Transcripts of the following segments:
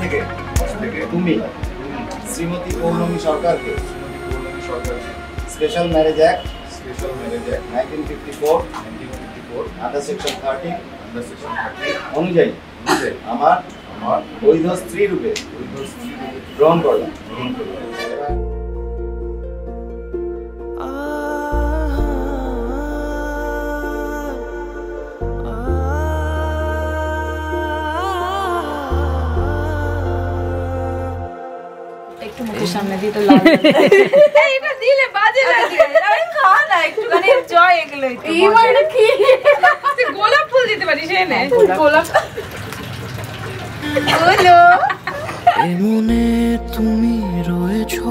থেকে তুমি শ্রীমতী পৌর্ণমী সরকারকে special marriage act 1954 under section 13 অনুযায়ী আমার বৈধ স্ত্রী রূপে গ্রহণ করলাম। একটু মুখের সামনে দিয়ে তো লাল এইটা দিলে বাজে লাগে। আরে খা না একটুখানি জয় এগুলো এই মানে কি তুই গোলাপ ফুল দিতে পারিস এনে গোলাপ বলো এমনে তুমি রয়েছো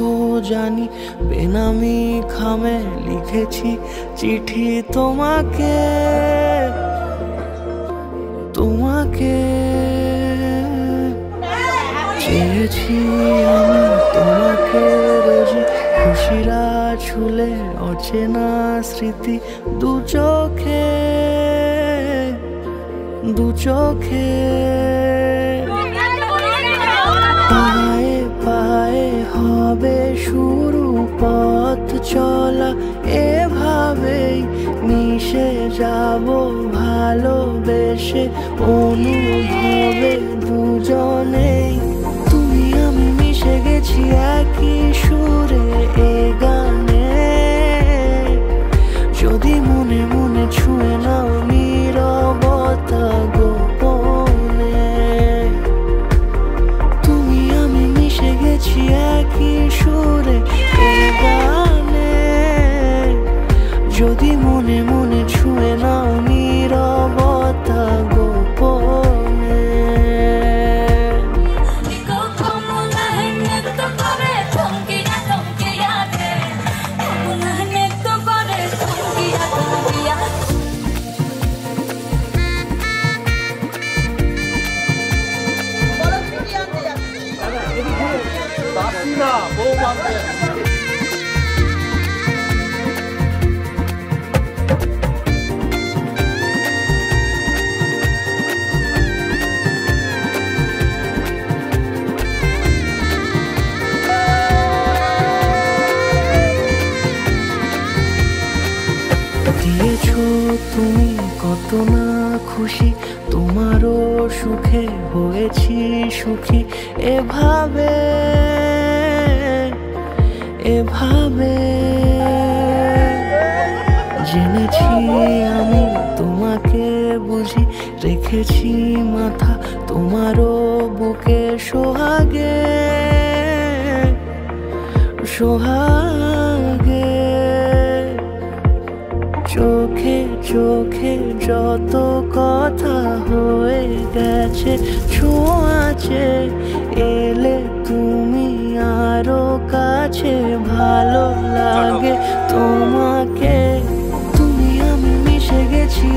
জানি বেনামি খামে লিখেছি চিঠি তোমাকে চেয়েছি আমি তোমাকে রোজি খুশিরা ছুলে অচেনা স্মৃতি দু চোখে পায়ে পায়ে হবে শুরু পথ চলা এভাবেই মিশে যাব ভালোবেসে অনুভবে দুজনেই তুমি আমি মিশে গেছি একই সুরে এ গানে যদি মনে মনে ছুঁয়ে নাও নীরবতা গোপনে তুমি আমি মিশে গেছি একই সুরে এ গানে যদি মনে মনে ছুঁয়ে নাও নীরবতা গোপনে দিয়েছো তুমি কত না খুশি তোমারও সুখে হয়েছি সুখী এভাবে জেনেছি আমি তোমাকে বুঝি রেখেছি মাথা তোমারও বুকে সোহাগে চোখে চোখে যত কথা হয়ে গেছে ছোঁয়াচে এলে তুমি আরো কাছে ভালো লাগে তোমাকে তুমি আমি মিশে গেছি